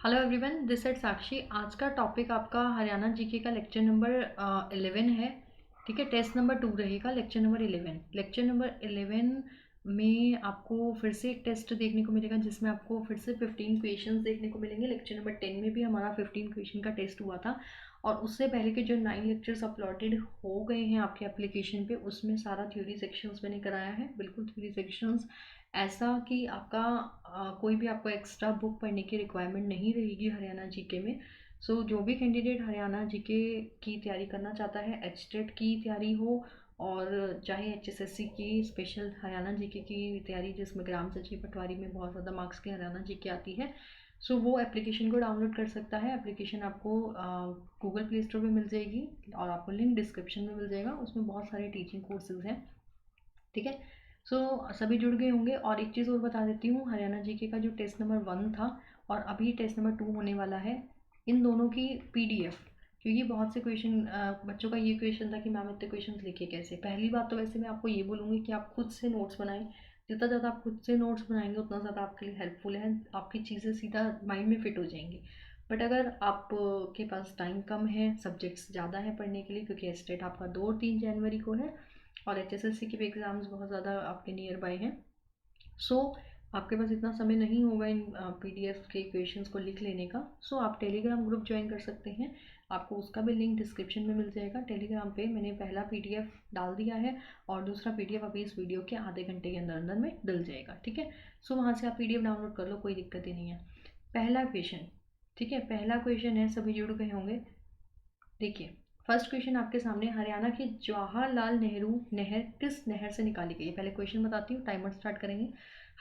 Hello everyone, this is साक्षी। आज का topic आपका हरियाणा जीके का लेक्चर नंबर 11 है। ठीक है, टेस्ट नंबर 2 रहेगा। लेक्चर नंबर 11, लेक्चर नंबर 11 में आपको फिर से एक टेस्ट देखने को मिलेगा जिसमें आपको फिर से 15 क्वेश्चंस देखने को मिलेंगे। लेक्चर नंबर 10 में भी हमारा 15 क्वेश्चन का टेस्ट हुआ था और उससे पहले के जो 9 लेक्चर्स अपलोडेड हो गए हैं आपके एप्लीकेशन पे, उसमें सारा थ्योरी सेक्शंस मैंने कराया है। बिल्कुल थ्योरी सेक्शंस, ऐसा कि आपका कोई भी आपको एक्स्ट्रा बुक पढ़ने की रिक्वायरमेंट नहीं रहेगी हरियाणा जीके में। सो जो भी कैंडिडेट हरियाणा जीके की तैयारी करना चाहता है, एचटेट की तैयारी हो और चाहे एचएसएससी की स्पेशल हरियाणा जीके की तैयारी जिसमें ग्राम सचिव पटवारी में बहुत ज़्यादा मार्क्स की हरियाणा जीके आती है, सो वो एप्लीकेशन को डाउनलोड कर सकता है। एप्लीकेशन आपको गूगल प्ले स्टोर पर मिल जाएगी और आपको लिंक डिस्क्रिप्शन में मिल जाएगा। उसमें बहुत सारे टीचिंग कोर्सेज हैं। ठीक है, सभी जुड़ गए होंगे। और एक चीज़ और बता देती हूँ, हरियाणा जीके का जो टेस्ट नंबर 1 था और अभी टेस्ट नंबर 2 होने वाला है, इन दोनों की पीडीएफ, क्योंकि बहुत से क्वेश्चन बच्चों का ये क्वेश्चन था कि मैम इतने क्वेश्चन लिखे कैसे। पहली बात तो वैसे मैं आपको ये बोलूँगी कि आप खुद से नोट्स बनाएं। जितना ज़्यादा आप खुद से नोट्स बनाएंगे उतना ज़्यादा आपके लिए हेल्पफुल है, आपकी चीज़ें सीधा माइंड में फिट हो जाएंगी। बट अगर आप के पास टाइम कम है, सब्जेक्ट्स ज़्यादा है पढ़ने के लिए, क्योंकि स्टेट आपका 2 और 3 जनवरी को है और एचएसएससी के भी एग्ज़ाम्स बहुत ज़्यादा आपके नियर बाय हैं। सो आपके पास इतना समय नहीं होगा इन पीडीएफ के क्वेश्चंस को लिख लेने का। सो आप टेलीग्राम ग्रुप ज्वाइन कर सकते हैं। आपको उसका भी लिंक डिस्क्रिप्शन में मिल जाएगा। टेलीग्राम पे मैंने पहला पीडीएफ डाल दिया है और दूसरा पीडीएफ अभी इस वीडियो के आधे घंटे के अंदर अंदर में डल जाएगा। ठीक है, सो वहाँ से आप पीडीएफ डाउनलोड कर लो, कोई दिक्कत ही नहीं है। पहला क्वेश्चन, ठीक है, पहला क्वेश्चन है, सभी जुड़ गए होंगे। देखिए, फर्स्ट क्वेश्चन आपके सामने, हरियाणा की जवाहरलाल नेहरू नहर किस नहर से निकाली गई है। पहले क्वेश्चन बताती हूँ, टाइमर स्टार्ट करेंगे।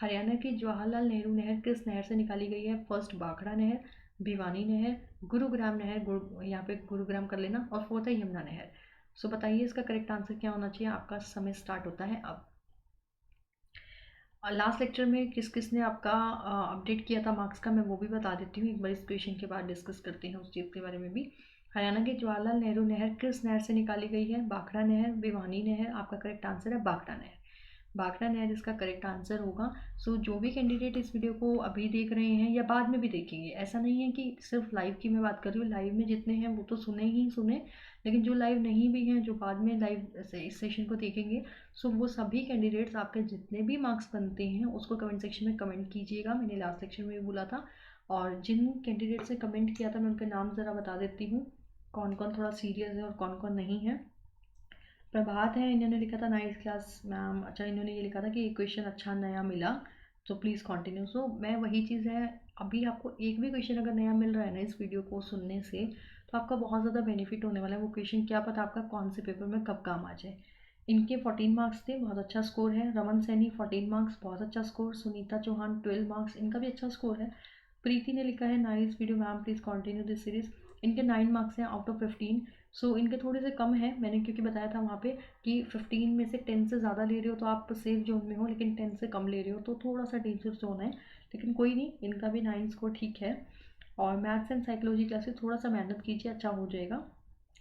हरियाणा की जवाहरलाल नेहरू नहर किस नहर से निकाली गई है। फर्स्ट भाखड़ा नहर, भिवानी नहर, गुरुग्राम नहर, यहाँ पे गुरुग्राम कर लेना, और फोर्थ है यमुना नहर। सो बताइए इसका करेक्ट आंसर क्या होना चाहिए। आपका समय स्टार्ट होता है अब। लास्ट लेक्चर में किस किस ने आपका अपडेट किया था मार्क्स का, मैं वो भी बता देती हूँ। एक बार इस क्वेश्चन के बाद डिस्कस करते हैं उस चीज़ के बारे में भी। हरियाणा की जवाहरलाल नेहरू नहर किस नहर से निकाली गई है। भाखड़ा नहर, भिवानी नहर। आपका करेक्ट आंसर है भाखड़ा नहर। भाखड़ा नहर इसका करेक्ट आंसर होगा। सो जो भी कैंडिडेट इस वीडियो को अभी देख रहे हैं या बाद में भी देखेंगे, ऐसा नहीं है कि सिर्फ लाइव की मैं बात कर रही हूँ, लाइव में जितने हैं वो तो सुने ही सुने, लेकिन जो लाइव नहीं भी हैं, जो बाद में लाइव इस सेशन को देखेंगे, सो वो सभी कैंडिडेट्स आपके जितने भी मार्क्स बनते हैं उसको कमेंट सेक्शन में कमेंट कीजिएगा। मैंने लास्ट सेक्शन में भी बोला था। और जिन कैंडिडेट्स ने कमेंट किया था मैं उनके नाम ज़रा बता देती हूँ, कौन कौन थोड़ा सीरियस है और कौन कौन नहीं है। प्रभात है, इन्होंने लिखा था 9th क्लास मैम। अच्छा, इन्होंने ये लिखा था कि क्वेश्चन अच्छा नया मिला, तो प्लीज़ कंटिन्यू। सो मैं वही चीज़ है, अभी आपको एक भी क्वेश्चन अगर नया मिल रहा है ना इस वीडियो को सुनने से, तो आपका बहुत ज़्यादा बेनिफिट होने वाला है। वो क्वेश्चन क्या पता आपका कौन से पेपर में कब काम आ जाए। इनके 14 मार्क्स थे, बहुत अच्छा स्कोर है। रमन सैनी 14 मार्क्स, बहुत अच्छा स्कोर। सुनीता चौहान 12 मार्क्स, इनका भी अच्छा स्कोर है। प्रीति ने लिखा है nice video ma'am, please continue this series. इनके 9 मार्क्स हैं आउट ऑफ 15। सो इनके थोड़े से कम है, मैंने क्योंकि बताया था वहाँ पे कि 15 में से 10 से ज़्यादा ले रहे हो तो आप सेफ जोन में हो, लेकिन 10 से कम ले रहे हो तो थोड़ा सा डेंजर जोन है। लेकिन कोई नहीं, इनका भी 9 स्कोर ठीक है। और मैथ्स एंड साइकोलॉजी क्लासेस थोड़ा सा मेहनत कीजिए, अच्छा हो जाएगा।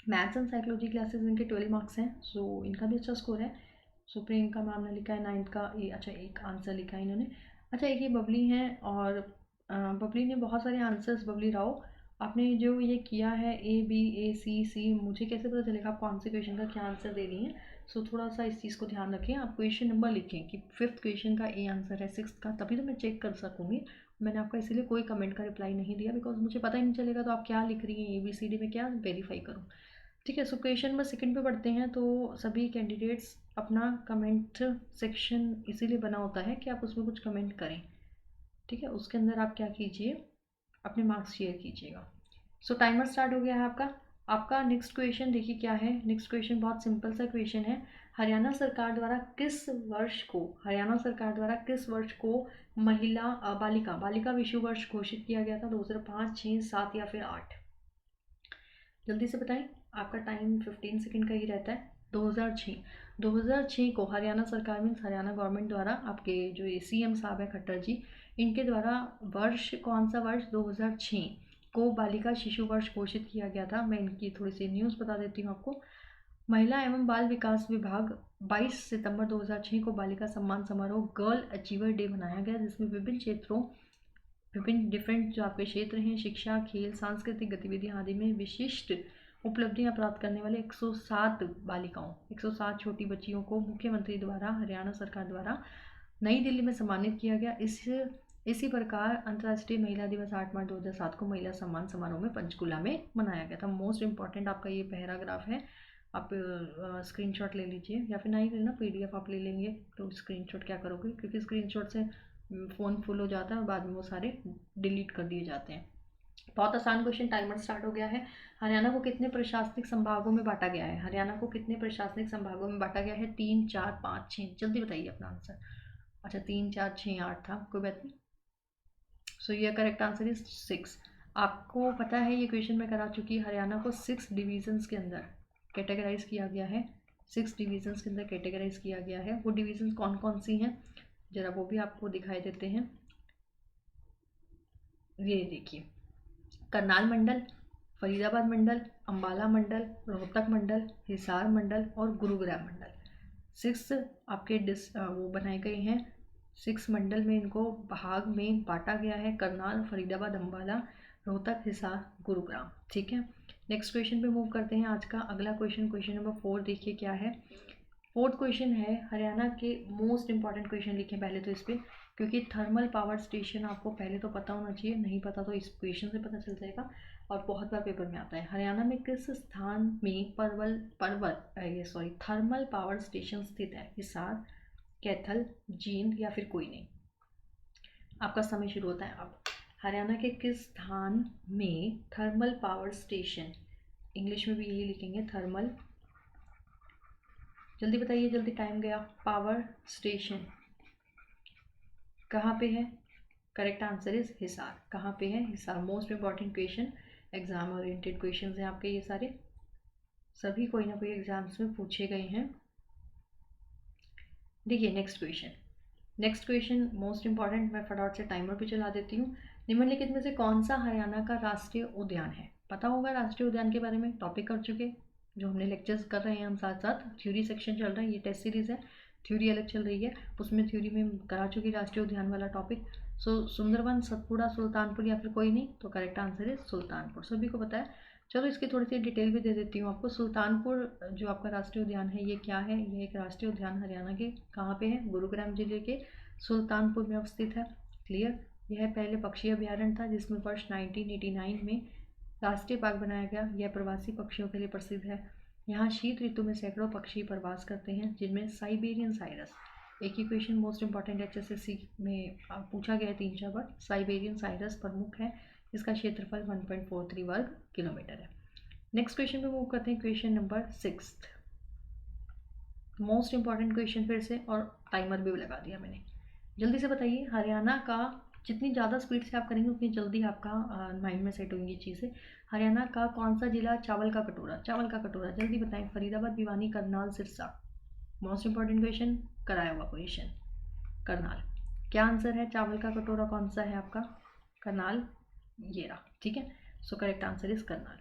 मैथ्स एंड साइकोलॉजी क्लासेस इनके 12 मार्क्स हैं, सो इनका भी अच्छा स्कोर है। सो प्रियंका मैम ने लिखा है 9th का ये, अच्छा एक आंसर लिखा है इन्होंने। अच्छा, एक ये बबली हैं और बबली ने बहुत सारे आंसर्स, बबली राव, आपने जो ये किया है A B A C C, मुझे कैसे पता चलेगा आप कौन से क्वेश्चन का क्या आंसर दे रही हैं। सो थोड़ा सा इस चीज़ को ध्यान रखें। आप क्वेश्चन नंबर लिखें कि 5th क्वेश्चन का ए आंसर है, 6th का, तभी तो मैं चेक कर सकूँगी। मैंने आपका इसीलिए कोई कमेंट का रिप्लाई नहीं दिया, बिकॉज मुझे पता ही नहीं चलेगा तो आप क्या लिख रही हैं ABCD में, क्या वेरीफाई करूँ। ठीक है, सो क्वेश्चन नंबर सेकंड पे पढ़ते हैं। तो सभी कैंडिडेट्स अपना कमेंट सेक्शन इसीलिए बना होता है कि आप उसमें कुछ कमेंट करें। ठीक है, उसके अंदर आप क्या कीजिए, अपने मार्क्स शेयर कीजिएगा। सो टाइमर स्टार्ट हो गया है आपका। आपका नेक्स्ट क्वेश्चन देखिए क्या है। नेक्स्ट क्वेश्चन बहुत सिंपल सा क्वेश्चन है। हरियाणा सरकार द्वारा किस वर्ष को महिला बालिका बालिका विश्व वर्ष घोषित किया गया था। 2005, 6, 7 या फिर 8। जल्दी से बताएं, आपका टाइम 15 सेकंड का ही रहता है। 2006, 2006 को हरियाणा सरकार मीन्स हरियाणा गवर्नमेंट द्वारा, आपके जो ये CM साहब है खट्टर जी, इनके द्वारा वर्ष, कौन सा वर्ष, 2006 को बालिका शिशु वर्ष घोषित किया गया था। मैं इनकी थोड़ी सी न्यूज़ बता देती हूँ आपको। महिला एवं बाल विकास विभाग 22 सितंबर 2006 को बालिका सम्मान समारोह गर्ल अचीवर डे मनाया गया, जिसमें विभिन्न क्षेत्रों विभिन्न डिफरेंट जो आपके क्षेत्र हैं, शिक्षा, खेल, सांस्कृतिक गतिविधियां आदि में विशिष्ट उपलब्धियां प्राप्त करने वाले 107 बालिकाओं, 107 छोटी बच्चियों को मुख्यमंत्री द्वारा, हरियाणा सरकार द्वारा नई दिल्ली में सम्मानित किया गया। इसी प्रकार अंतर्राष्ट्रीय महिला दिवस 8 मार्च 2007 को महिला सम्मान समारोह में पंचकुला में मनाया गया था। मोस्ट इंपॉर्टेंट आपका ये पैराग्राफ है, आप स्क्रीनशॉट ले लीजिए, या फिर नहीं लेना, पीडीएफ आप ले लेंगे तो स्क्रीनशॉट क्या करोगे, क्योंकि स्क्रीनशॉट से फ़ोन फुल हो जाता है और बाद में वो सारे डिलीट कर दिए जाते हैं। बहुत आसान क्वेश्चन, टाइमर स्टार्ट हो गया है। हरियाणा को कितने प्रशासनिक संभागों में बांटा गया है? हरियाणा को कितने प्रशासनिक संभागों में बांटा गया है? 3, 4, 5, 6, जल्दी बताइए अपना आंसर। अच्छा 3, 4, 6, 8 था, कोई बात नहीं। सो ये करेक्ट आंसर इज 6। आपको पता है ये क्वेश्चन मैं करा चुकी, हरियाणा को 6 डिविजन्स के अंदर कैटेगराइज किया गया है। 6 डिविजन्स के अंदर कैटेगराइज किया गया है। वो डिविजन्स कौन कौन सी हैं जरा वो भी आपको दिखाई देते हैं। ये देखिए, करनाल मंडल, फरीदाबाद मंडल, अंबाला मंडल, रोहतक मंडल, हिसार मंडल और गुरुग्राम मंडल। 6 आपके वो बनाए गए हैं। 6 मंडल में इनको भाग में बांटा गया है, करनाल, फरीदाबाद, अंबाला, रोहतक, हिसार, गुरुग्राम। ठीक है, नेक्स्ट क्वेश्चन पे मूव करते हैं। आज का अगला क्वेश्चन, क्वेश्चन नंबर 4 देखिए क्या है। 4th क्वेश्चन है, हरियाणा के मोस्ट इंपॉर्टेंट क्वेश्चन लिखे पहले तो इस पर, क्योंकि थर्मल पावर स्टेशन आपको पहले तो पता होना चाहिए, नहीं पता तो इस क्वेश्चन से पता चल जाएगा और बहुत बार पेपर में आता है। हरियाणा में किस स्थान में थर्मल पावर स्टेशन स्थित है? हिसार, कैथल, जींद या फिर कोई नहीं। आपका समय शुरू होता है अब। हरियाणा के किस स्थान में थर्मल पावर स्टेशन, इंग्लिश में भी यही लिखेंगे थर्मल, जल्दी बताइए, जल्दी टाइम गया। पावर स्टेशन कहाँ पे है? Correct answer is Hisar. कहाँ पे है? Hisar. Most important question, exam oriented question हैं आपके ये सारे, सभी कोई ना कोई एग्जाम्स में पूछे गए हैं। देखिए नेक्स्ट क्वेश्चन मोस्ट इंपॉर्टेंट, मैं फटाफट से टाइमर पे चला देती हूँ। निम्नलिखित में से कौन सा हरियाणा का राष्ट्रीय उद्यान है? पता होगा राष्ट्रीय उद्यान के बारे में, टॉपिक कर चुके, जो हमने लेक्चर्स कर रहे हैं हम साथ साथ। थ्योरी सेक्शन चल रहा है, ये टेस्ट सीरीज है, थ्योरी अलग चल रही है, उसमें थ्योरी में करा चुकी राष्ट्रीय उद्यान वाला टॉपिक। सो सुंदरवन, सतपुड़ा, सुल्तानपुर या फिर कोई नहीं, तो करेक्ट आंसर है सुल्तानपुर, सभी को पता है। चलो इसकी थोड़ी सी डिटेल भी दे देती हूँ आपको। सुल्तानपुर जो आपका राष्ट्रीय उद्यान है ये क्या है? ये एक राष्ट्रीय उद्यान हरियाणा के कहाँ पे है? गुरुग्राम जिले के सुल्तानपुर में अवस्थित है। क्लियर। यह पहले पक्षी अभ्यारण्य था जिसमें वर्ष 1989 में राष्ट्रीय बाग बनाया गया। यह प्रवासी पक्षियों के लिए प्रसिद्ध है। यहाँ शीत ऋतु में सैकड़ों पक्षी प्रवास करते हैं, जिनमें साइबेरियन साइरस, एक ही क्वेश्चन मोस्ट इंपॉर्टेंट HSSC में पूछा गया है 3-4 बार। साइबेरियन साइरस प्रमुख है, इसका क्षेत्रफल 1.43 वर्ग किलोमीटर है। नेक्स्ट क्वेश्चन पे मूव करते हैं, question number 6, most important question फिर से, और टाइमर भी लगा दिया मैंने। जल्दी से बताइए, हरियाणा का, जितनी ज़्यादा स्पीड से आप करेंगे उतनी जल्दी आपका माइंड में सेट होंगी चीज़ें। हरियाणा का कौन सा जिला चावल का कटोरा, जल्दी बताएं। Faridabad, Bhiwani, Karnal, Sirsa. Most important question, कराया हुआ क्वेश्चन, करनाल। क्या आंसर है? चावल का कटोरा कौन सा है आपका? करनाल, ये रहा। ठीक है, so correct answer is Karnal.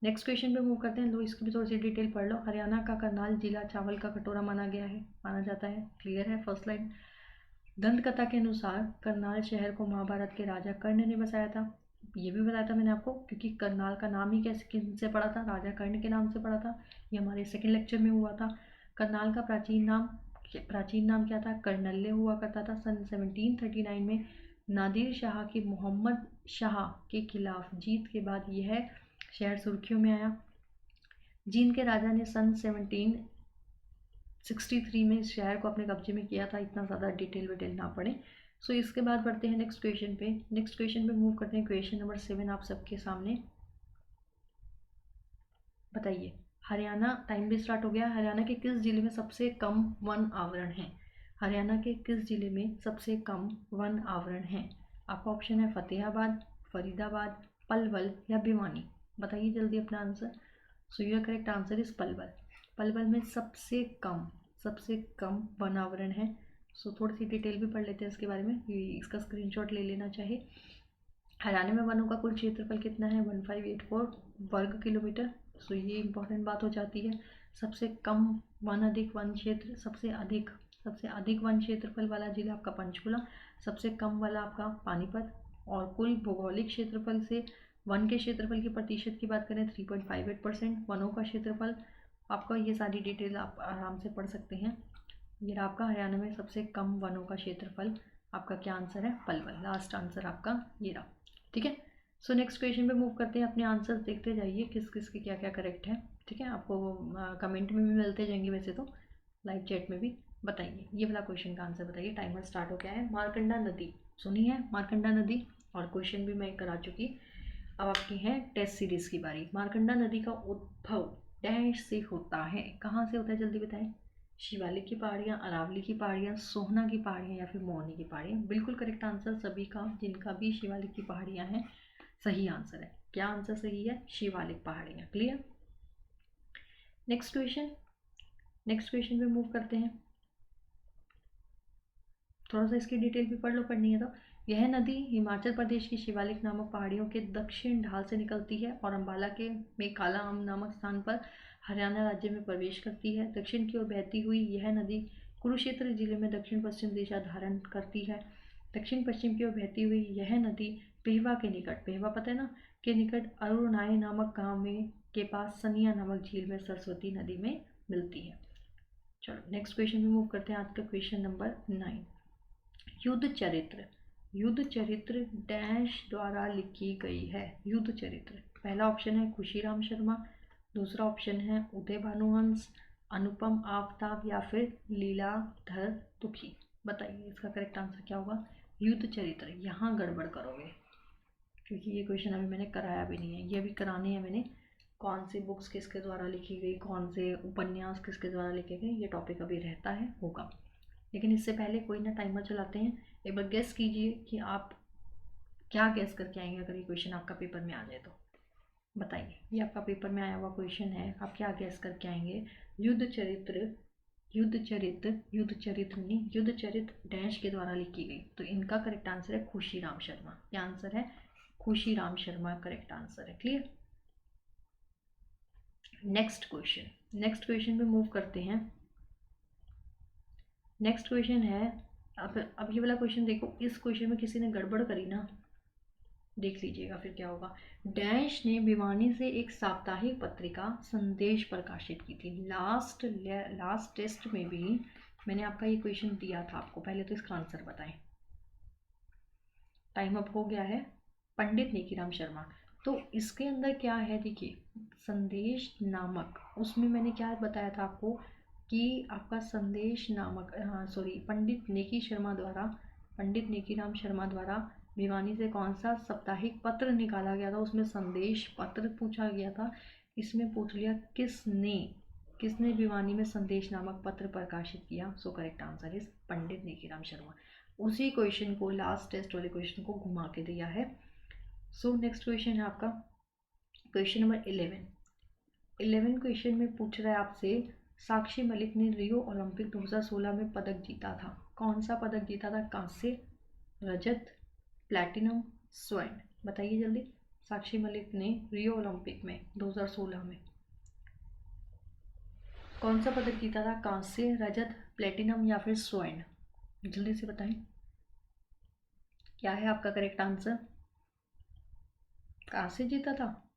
Next question पे मूव करते हैं। लो इसकी भी थोड़ी सी डिटेल पढ़ लो। हरियाणा का करनाल जिला चावल का कटोरा माना जाता है। क्लियर है, फर्स्ट लाइन। दंत कथा के अनुसार करनाल शहर को महाभारत के राजा कर्ण ने बसाया था। ये भी बताया था मैंने आपको, क्योंकि करनाल का नाम ही कैसे किन से पड़ा था? राजा कर्ण के नाम से पड़ा था। ये हमारे सेकंड लेक्चर में हुआ था। करनाल का प्राचीन नाम क्या था? कर्नल्य हुआ करता था। सन 1739 में नादिर शाह की मोहम्मद शाह के खिलाफ जीत के बाद यह शहर सुर्खियों में आया। जींद के राजा ने सन 1763 में इस शहर को अपने कब्जे में किया था। इतना ज़्यादा डिटेल ना पढ़े। सो इसके बाद बढ़ते हैं नेक्स्ट क्वेश्चन पे मूव करते हैं। क्वेश्चन नंबर 7 आप सबके सामने। बताइए, हरियाणा, टाइम भी स्टार्ट हो गया। हरियाणा के किस जिले में सबसे कम वन आवरण है? हरियाणा के किस जिले में सबसे कम वन आवरण है? आपका ऑप्शन है फतेहाबाद, फरीदाबाद, पलवल या भिवानी। बताइए जल्दी अपना answer. So your correct answer is Palwal. Palwal में सबसे कम वन आवरण है। सो थोड़ी सी डिटेल भी पढ़ लेते हैं इसके बारे में, इसका स्क्रीनशॉट ले लेना चाहे। हरियाणा में वनों का कुल क्षेत्रफल कितना है? 1584 वर्ग किलोमीटर। सो ये इंपॉर्टेंट बात हो जाती है। सबसे कम वन अधिक वन क्षेत्र, सबसे अधिक वन क्षेत्रफल वाला जिला आपका पंचकुला, सबसे कम वाला आपका पानीपत, और कुल भौगोलिक क्षेत्रफल से वन के क्षेत्रफल की प्रतिशत की बात करें 3.58%। वनों का क्षेत्रफल आपका, ये सारी डिटेल आप आराम से पढ़ सकते हैं। ये रहा आपका हरियाणा में सबसे कम वनों का क्षेत्रफल। आपका क्या आंसर है? पलवल। लास्ट आंसर आपका ये रहा। ठीक है, सो नेक्स्ट क्वेश्चन पे मूव करते हैं। अपने आंसर देखते जाइए किस किस के क्या क्या करेक्ट है। ठीक है, आपको कमेंट में भी मिलते जाएंगे, वैसे तो लाइव चैट में भी बताइए। ये वाला क्वेश्चन का आंसर बताइए। टाइमर स्टार्ट हो गया है। मारकंडा नदी सुनी है? मारकंडा नदी, और क्वेश्चन भी मैं करा चुकी। अब आपकी है टेस्ट सीरीज की बारी। मारकंडा नदी का उद्भव डैश से होता है? कहाँ से होता है जल्दी बताएं। शिवालिक की पहाड़ियाँ, अरावली की पहाड़ियाँ, सोहना की पहाड़ियाँ या फिर मोहनी की पहाड़ियाँ? बिल्कुल करेक्ट आंसर सभी का, जिनका भी शिवालिक की पहाड़ियाँ हैं, सही आंसर है। क्या आंसर सही है? शिवालिक पहाड़ियाँ। Clear. Next question, next question पे मूव करते हैं। थोड़ा सा इसकी डिटेल भी पढ़ लो, पढ़नी है तो। यह नदी हिमाचल प्रदेश की शिवालिक नामक पहाड़ियों के दक्षिण ढाल से निकलती है और अम्बाला के में काला आम नामक स्थान पर हरियाणा राज्य में प्रवेश करती है। दक्षिण की ओर बहती हुई यह नदी कुरुक्षेत्र जिले में दक्षिण पश्चिम दिशा धारण करती है। दक्षिण पश्चिम की ओर बहती हुई यह नदी पेहवा के निकट, पेहवा पता है ना, के निकट अरुणाई नामक गांव में के पास सनिया नामक झील में सरस्वती नदी में मिलती है। चलो नेक्स्ट क्वेश्चन में मूव करते हैं। आज का क्वेश्चन नंबर 9। युद्ध चरित्र, युद्ध चरित्र डैश द्वारा लिखी गई है? युद्ध चरित्र, पहला ऑप्शन है खुशीराम शर्मा, दूसरा ऑप्शन है उदय भानुहंस, अनुपम आफ्ताब या फिर लीलाधर दुखी? बताइए इसका करेक्ट आंसर क्या होगा? युद्ध चरित्र। यहाँ गड़बड़ करोगे क्योंकि ये क्वेश्चन अभी मैंने कराया भी नहीं है, ये अभी कराने हैं मैंने। कौन सी बुक्स किसके द्वारा लिखी गई, कौन से उपन्यास किसके द्वारा लिखे गए, ये टॉपिक अभी रहता है, होगा। लेकिन इससे पहले कोई ना टाइमर चलाते हैं। एक बार गेस कीजिए कि आप क्या गेस करके आएंगे अगर ये क्वेश्चन आपका पेपर में आ जाए तो। बताइए, ये आपका पेपर में आया हुआ क्वेश्चन है, आप क्या गेस करके आएंगे? युद्ध चरित्र, युद्ध चरित्र, युद्ध चरित्र नहीं, युद्ध चरित्र डैश के द्वारा लिखी गई। तो इनका करेक्ट आंसर है खुशीराम शर्मा। क्या आंसर है? खुशीराम शर्मा करेक्ट आंसर है। Clear. Next question, next question पे मूव करते हैं। नेक्स्ट क्वेश्चन है, अब ये वाला क्वेश्चन देखो, इस क्वेश्चन में किसी ने गड़बड़ करी ना, देख लीजिएगा फिर क्या होगा। डैश ने भिवानी से एक साप्ताहिक पत्रिका संदेश प्रकाशित की थी। लास्ट टेस्ट में भी मैंने आपका ये क्वेश्चन दिया था आपको। पहले तो इसका आंसर बताएं। टाइम अप हो गया है। पंडित नेकीराम शर्मा। तो इसके अंदर क्या है देखिए, संदेश नामक, उसमें मैंने क्या बताया था आपको कि आपका संदेश नामक, हाँ सॉरी, पंडित नेकीराम शर्मा द्वारा भिवानी से कौन सा साप्ताहिक पत्र निकाला गया था, उसमें संदेश पत्र पूछा गया था। इसमें पूछ लिया किसने भिवानी में संदेश नामक पत्र प्रकाशित किया। सो करेक्ट आंसर इज पंडित नेकीराम शर्मा। उसी क्वेश्चन को, लास्ट टेस्ट वाले क्वेश्चन को घुमा के दिया है। सो नेक्स्ट क्वेश्चन है आपका क्वेश्चन नंबर 11 क्वेश्चन में पूछ रहा है आपसे, साक्षी मलिक ने रियो ओलंपिक 2016 में पदक जीता था। कौन सा पदक जीता था? कांस्य, रजत, प्लैटिनम, स्वर्ण? बताइए जल्दी। साक्षी मलिक ने रियो ओलंपिक में 2016 में कौन सा पदक जीता था? कांस्य, रजत, प्लैटिनम या फिर स्वर्ण? जल्दी से बताएं क्या है आपका करेक्ट आंसर। कांस्य जीता था,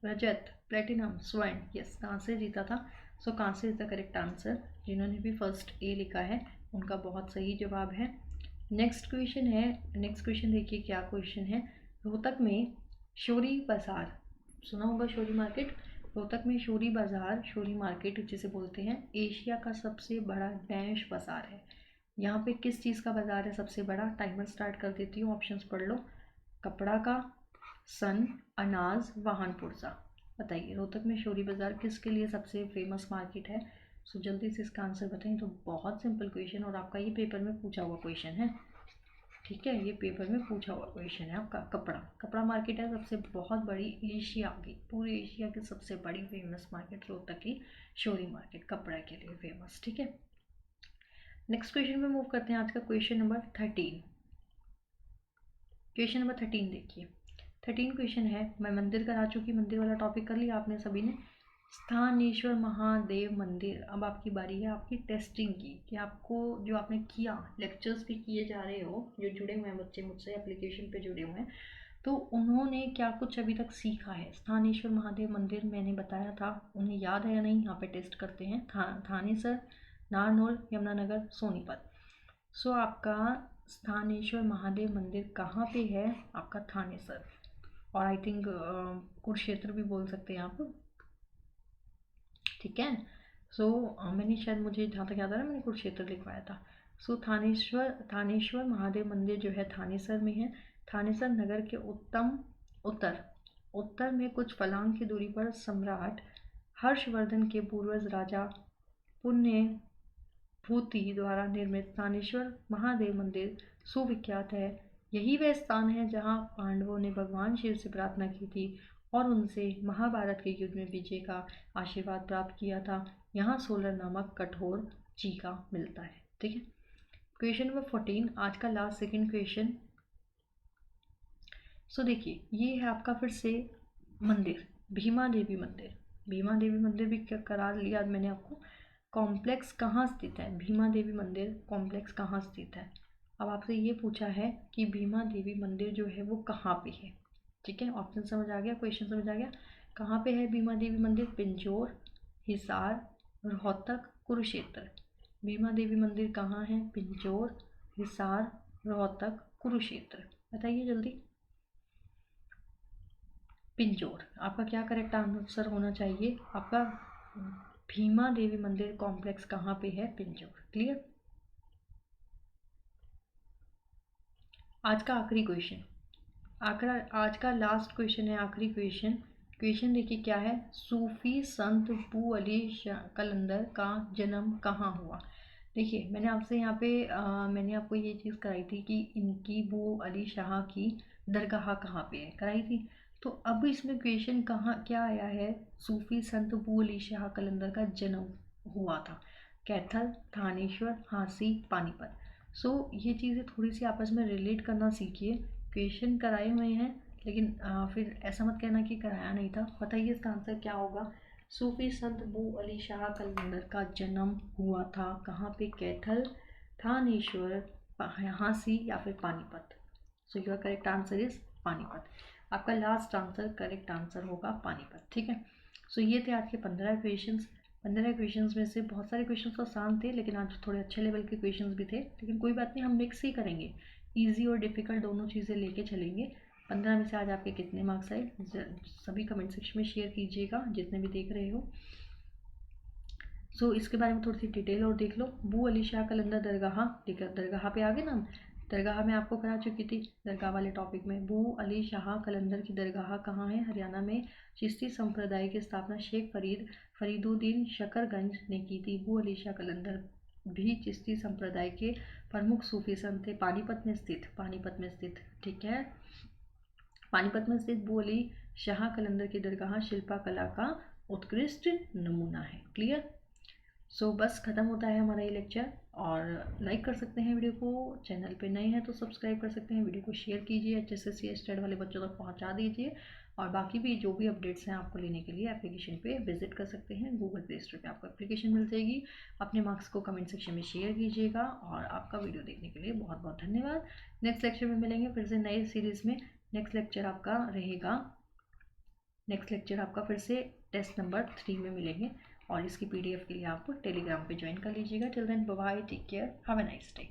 रजत, प्लेटिनम, स्वर्ण? यस, कांस्य जीता था। सो कांस्य इज द करेक्ट आंसर। जिन्होंने भी फर्स्ट ए लिखा है उनका बहुत सही जवाब है। नेक्स्ट क्वेश्चन है, नेक्स्ट क्वेश्चन देखिए क्या क्वेश्चन है। रोहतक में शोरी बाजार, सुना होगा शोरी मार्केट। रोहतक में शोरी बाजार, शोरी मार्केट जिसे बोलते हैं, एशिया का सबसे बड़ा डैश बाजार है। यहाँ पे किस चीज़ का बाजार है सबसे बड़ा? टाइमर स्टार्ट कर देती हूँ, ऑप्शंस पढ़ लो। कपड़ा का, सन, अनाज, वाहन पुर्जा? बताइए रोहतक में शोरी बाजार किसके लिए सबसे फेमस मार्केट है? सो जल्दी से इसका आंसर बताएं। तो बहुत सिंपल क्वेश्चन, और आपका ये पेपर में पूछा हुआ क्वेश्चन है। ठीक है, ये पेपर में पूछा हुआ क्वेश्चन है आपका। कपड़ा मार्केट है सबसे बहुत बड़ी, एशिया की, पूरे एशिया की सबसे बड़ी फेमस मार्केट रोहतक की शोरी मार्केट, कपड़ा के लिए फेमस। ठीक है, नेक्स्ट क्वेश्चन में मूव करते हैं। आज का क्वेश्चन नंबर 13। क्वेश्चन नंबर 13 देखिए। 13 क्वेश्चन है, मैं मंदिर करा चुकी, मंदिर वाला टॉपिक कर लिया आपने सभी ने। स्थानेश्वर महादेव मंदिर। अब आपकी बारी है आपकी टेस्टिंग की, कि आपको जो आपने किया, लेक्चर्स भी किए जा रहे हो, जो जुड़े हुए हैं बच्चे मुझसे एप्लीकेशन पे जुड़े हुए हैं, तो उन्होंने क्या कुछ अभी तक सीखा है। स्थानेश्वर महादेव मंदिर मैंने बताया था, उन्हें याद है या नहीं, यहाँ पे टेस्ट करते हैं। थानेसर, नारनौल, यमुनानगर, सोनीपत। सो आपका स्थानेश्वर महादेव मंदिर कहाँ पे है? आपका थानेसर, और आई थिंक कुरुक्षेत्र भी बोल सकते हैं आप, ठीक है। सो मैंने शायद, मुझे जहाँ तक याद आ रहा है, मैंने कुरुक्षेत्र लिखवाया था। सो थानेश्वर महादेव मंदिर जो है थानेसर में है। थानेसर नगर के उत्तर उत्तर में कुछ फलांग की दूरी पर सम्राट हर्षवर्धन के पूर्वज राजा पुण्य भूति द्वारा निर्मित थानेश्वर महादेव मंदिर सुविख्यात है। यही वह स्थान है जहाँ पांडवों ने भगवान शिव से प्रार्थना की थी और उनसे महाभारत के युद्ध में विजय का आशीर्वाद प्राप्त किया था। यहाँ सोलर नामक कठोर चीका मिलता है, ठीक है। क्वेश्चन नंबर 14, आज का लास्ट सेकंड क्वेश्चन। सो देखिए, ये है आपका फिर से मंदिर, भीमा देवी मंदिर। भीमा देवी मंदिर भी करा लिया मैंने आपको। कॉम्प्लेक्स कहाँ स्थित है? भीमा देवी मंदिर कॉम्प्लेक्स कहाँ स्थित है? अब आपसे ये पूछा है कि भीमा देवी मंदिर जो है वो कहाँ पे है, ठीक है। ऑप्शन समझ आ गया, क्वेश्चन समझ आ गया। कहाँ पे है भीमा देवी मंदिर? पिंजौर, हिसार, रोहतक, कुरुक्षेत्र। भीमा देवी मंदिर कहाँ है? पिंजौर, हिसार, रोहतक, कुरुक्षेत्र। बताइए जल्दी। पिंजौर आपका क्या करेक्ट आंसर होना चाहिए? आपका भीमा देवी मंदिर कॉम्प्लेक्स कहाँ पे है? पिंजौर। क्लियर। आज का आखिरी क्वेश्चन, आज का लास्ट क्वेश्चन है, आखिरी क्वेश्चन। क्वेश्चन देखिए क्या है। सूफी संत बू अली कलंदर का जन्म कहाँ हुआ? देखिए, मैंने आपसे यहाँ पे मैंने आपको ये चीज़ कराई थी कि इनकी बू अली शाह की दरगाह कहाँ पे है, कराई थी। तो अब इसमें क्वेश्चन कहाँ क्या आया है? सूफी संत बू अली शाह कलंदर का जन्म हुआ था कैथल, थानेश्वर, हांसी, पानीपत। सो ये चीज़ें थोड़ी सी आपस में रिलेट करना सीखिए। क्वेश्चन कराए हुए हैं, लेकिन फिर ऐसा मत कहना कि कराया नहीं था। बताइए इसका आंसर क्या होगा। सूफी संत बू अली शाह कलंदर का जन्म हुआ था कहाँ पे? कैथल, थानेश्वर, हांसी या फिर Panipat. So your correct answer is Panipat. आपका लास्ट आंसर करेक्ट आंसर होगा पानीपत, ठीक है। सो ये थे आज के 15 क्वेश्चंस। 15 क्वेश्चंस में से बहुत सारे क्वेश्चंस तो आसान थे, लेकिन आज थोड़े अच्छे लेवल के क्वेश्चंस भी थे, लेकिन कोई बात नहीं, हम मिक्स ही करेंगे। ईजी और डिफ़िकल्ट दोनों चीज़ें लेके चलेंगे। 15 में से आज आपके कितने मार्क्स आए सभी कमेंट सेक्शन में शेयर कीजिएगा, जितने भी देख रहे हो। सो इसके बारे में थोड़ी सी डिटेल और देख लो। बू अली शाह कलंदर दरगाह, ठीक है, दरगाह पे आगे ना। दरगाह में आपको करा चुकी थी दरगाह वाले टॉपिक में। बू अली शाह कलंदर की दरगाह कहाँ है? हरियाणा में। चिश्ती संप्रदाय की स्थापना शेख फरीदुद्दीन शकरगंज ने की थी। बू अली शाह कलंदर भी चिश्ती संप्रदाय के प्रमुख सूफी संत थे। पानीपत में स्थित, ठीक है। पानीपत में स्थित बू अली शाह कलंदर की दरगाह शिल्पा कला का उत्कृष्ट नमूना है। क्लियर। सो बस ख़त्म होता है हमारा ये लेक्चर। और लाइक कर सकते हैं वीडियो को, चैनल पे नए हैं तो सब्सक्राइब कर सकते हैं, वीडियो को शेयर कीजिए, HSSC स्टेट वाले बच्चों तक पहुंचा दीजिए। और बाकी भी जो भी अपडेट्स हैं आपको लेने के लिए एप्लीकेशन पे विजिट कर सकते हैं। गूगल प्ले स्टोर पे आपको एप्लीकेशन मिल जाएगी। अपने मार्क्स को कमेंट सेक्शन में शेयर कीजिएगा। और आपका वीडियो देखने के लिए बहुत बहुत धन्यवाद। नेक्स्ट लेक्चर में मिलेंगे फिर से नए सीरीज़ में। नेक्स्ट लेक्चर आपका फिर से टेस्ट नंबर 3 में मिलेंगे। और इसकी PDF के लिए आप टेलीग्राम पे ज्वाइन कर लीजिएगा। Till then bye bye, take care, have a nice day.